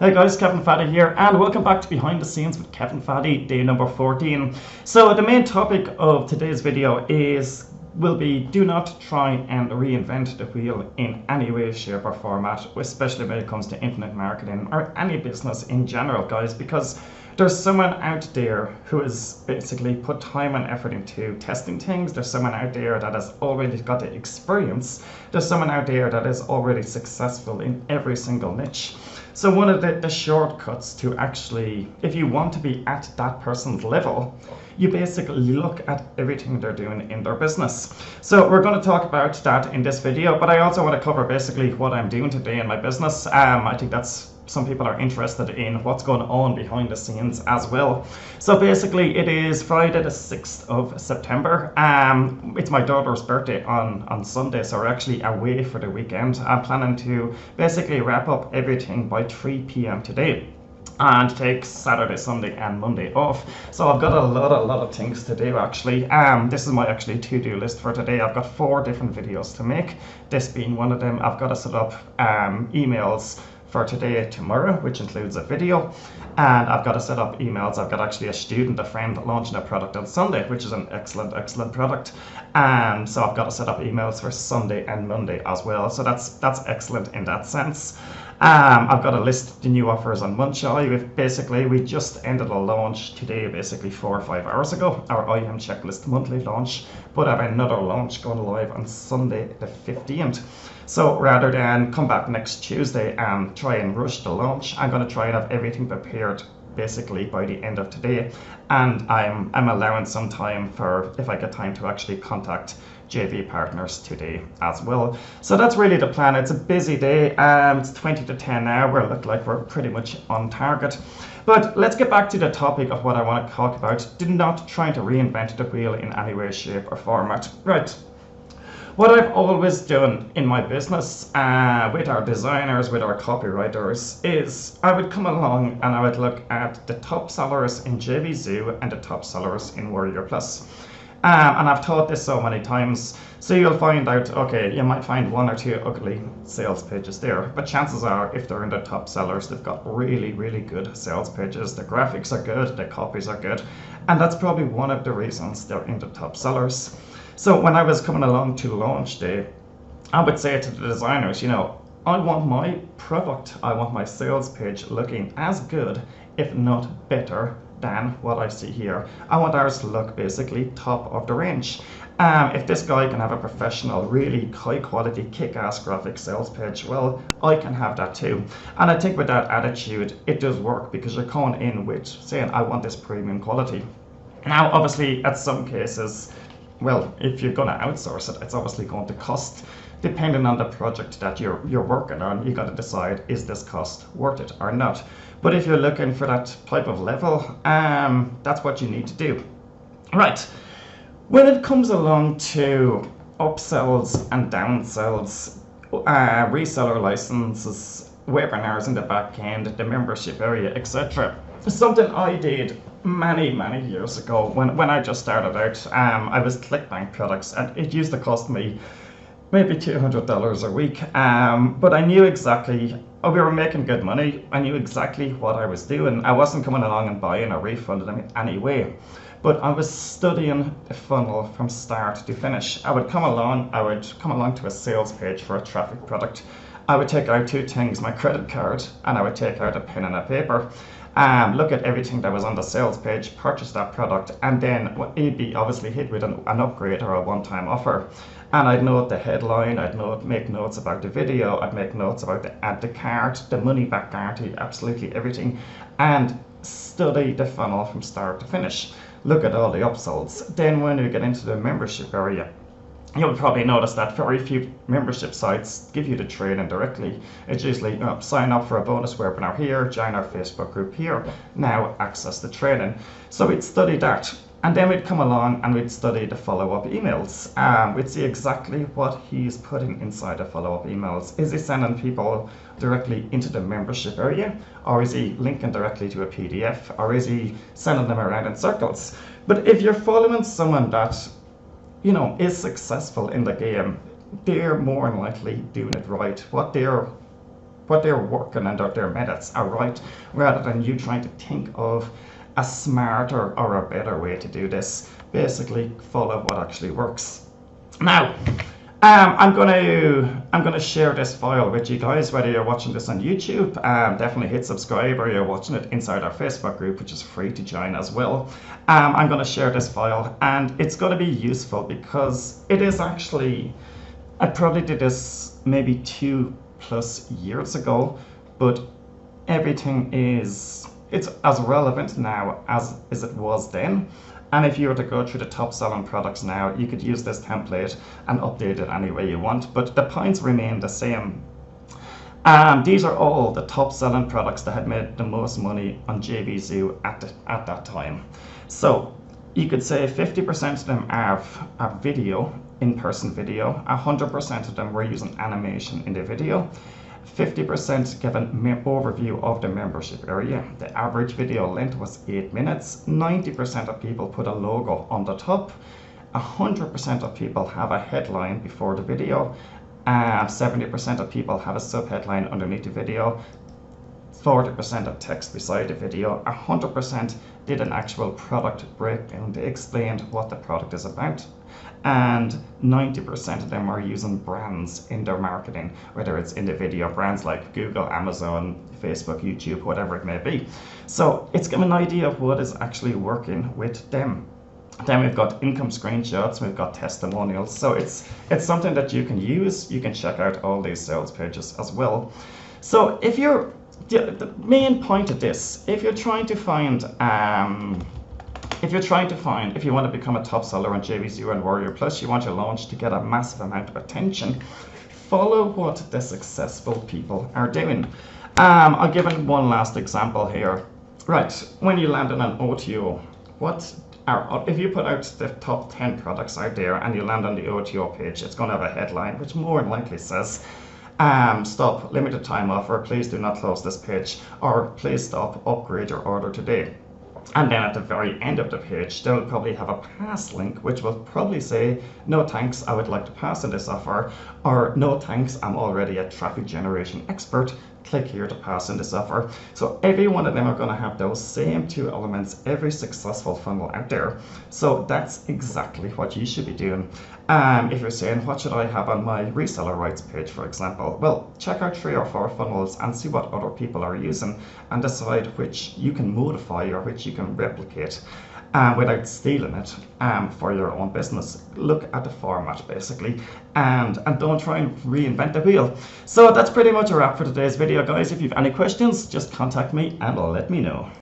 Hey guys, Kevin Fahey here, and welcome back to Behind the Scenes with Kevin Fahey, day number 14. So the main topic of today's video will be do not try and reinvent the wheel in any way, shape or format, especially when it comes to internet marketing or any business in general, guys, because there's someone out there who has basically put time and effort into testing things. There's someone out there that has already got the experience. There's someone out there that is already successful in every single niche. So one of the shortcuts to actually, if you want to be at that person's level, you basically look at everything they're doing in their business. So we're going to talk about that in this video, but I also want to cover basically what I'm doing today in my business. I think that's some people are interested in what's going on behind the scenes as well. So basically it is Friday the 6th of September. It's my daughter's birthday on Sunday, so we're actually away for the weekend. I'm planning to basically wrap up everything by 3 p.m. today and take Saturday, Sunday and Monday off. So I've got a lot of things to do actually. This is my actually to-do list for today. I've got 4 different videos to make, this being one of them. I've got to set up emails for today, tomorrow, which includes a video, and I've got to set up emails. I've got actually a friend launching a product on Sunday, which is an excellent product, and so I've got to set up emails for Sunday and Monday as well. So that's excellent in that sense. I've got to list the new offers on Munchai. We just ended a launch today, basically 4 or 5 hours ago, our IM checklist monthly launch, but I have another launch going live on Sunday the 15th. So rather than come back next Tuesday and try and rush the launch, I'm going to try and have everything prepared basically by the end of today, and I'm allowing some time for, if I get time, to actually contact JV partners today as well. So that's really the plan. It's a busy day. It's 20 to 10 now. We look like we're pretty much on target. But let's get back to the topic of what I want to talk about. Do not try to reinvent the wheel in any way, shape or format. Right. What I've always done in my business with our designers, with our copywriters, is I would come along and I would look at the top sellers in JV Zoo and the top sellers in Warrior Plus. And I've taught this so many times, so you'll find out, okay, you might find 1 or 2 ugly sales pages there, but chances are if they're in the top sellers, they've got really good sales pages. The graphics are good, the copies are good, and that's probably one of the reasons they're in the top sellers. So when I was coming along to launch day, I would say to the designers, I want my product, I want my sales page looking as good, if not better, than what I see here. I want ours to look basically top of the range. If this guy can have a professional, really high quality, kick-ass graphic sales page, well, I can have that too. And I think with that attitude, it does work, because you're coming in with saying, I want this premium quality. Now, obviously, at some cases, well, if you're going to outsource it, it's obviously going to cost. Depending on the project that you're working on, you got to decide, is this cost worth it or not? But if you're looking for that type of level, that's what you need to do. Right. When it comes along to upsells and downsells, reseller licenses, webinars in the back end, the membership area, etc., something I did many years ago when I just started out. I was ClickBank products, and it used to cost me maybe $200 a week, but I knew exactly, we were making good money. I knew exactly what I was doing. I wasn't coming along and buying or refunding them in any way, but I was studying the funnel from start to finish. I would come along to a sales page for a traffic product. I would take out 2 things, my credit card, and I would take out a pen and a paper, look at everything that was on the sales page, purchase that product, and then it'd be obviously hit with an upgrade or a one-time offer. And I'd note the headline, make notes about the video, I'd make notes about the add to cart, the money back guarantee, absolutely everything, and study the funnel from start to finish. Look at all the upsells. Then when we get into the membership area, you'll probably notice that very few membership sites give you the training directly. It's usually sign up for a bonus webinar here, join our Facebook group here, now access the training. So we'd study that. And then we'd come along and we'd study the follow-up emails. We'd see exactly what he's putting inside the follow-up emails. Is he sending people directly into the membership area? Or is he linking directly to a PDF? Or is he sending them around in circles? But if you're following someone that, is successful in the game, they're more than likely doing it right. What they're what they're working and their methods are right, rather than you trying to think of a smarter or a better way to do this. Basically, follow what actually works. Now, I'm gonna share this file with you guys, whether you're watching this on YouTube. Definitely hit subscribe, or you're watching it inside our Facebook group, which is free to join as well. I'm gonna share this file, and it's gonna be useful because it is actually, I probably did this maybe 2+ years ago, but everything it's as relevant now as it was then. And if you were to go through the top selling products now, you could use this template and update it any way you want, but the points remain the same. These are all the top selling products that had made the most money on JVZoo at that time. So you could say 50% of them are video, in-person video, 100% of them were using animation in the video, 50% give an overview of the membership area. The average video length was 8 minutes. 90% of people put a logo on the top. 100% of people have a headline before the video. 70% of people have a sub-headline underneath the video. 40% of text beside the video. 100% did an actual product breakdown. They explained what the product is about. And 90% of them are using brands in their marketing, whether it's in the video, brands like Google, Amazon, Facebook, YouTube, whatever it may be. So it's giving an idea of what is actually working with them. Then we've got income screenshots, we've got testimonials. So it's something that you can use. You can check out all these sales pages as well. So if you're, the main point of this, if you're trying to find, if you want to become a top seller on JVZoo and Warrior Plus, you want your launch to get a massive amount of attention, follow what the successful people are doing. I'll give it one last example here. Right, when you land on an OTO, if you put out the top 10 products out there and you land on the OTO page, it's going to have a headline which more than likely says, stop, limited time offer, please do not close this page, or please stop, upgrade your order today. And then at the very end of the page, they'll probably have a pass link, which will probably say, no thanks, I would like to pass on this offer, or no thanks, I'm already a traffic generation expert, click here to pass on this offer. So every one of them are going to have those same two elements, every successful funnel out there. So that's exactly what you should be doing. If you're saying, what should I have on my reseller rights page, for example? Well, check out 3 or 4 funnels and see what other people are using and decide which you can modify or which you can replicate without stealing it for your own business. Look at the format basically, and don't try and reinvent the wheel. So that's pretty much a wrap for today's video, guys. If you have any questions, just contact me and let me know.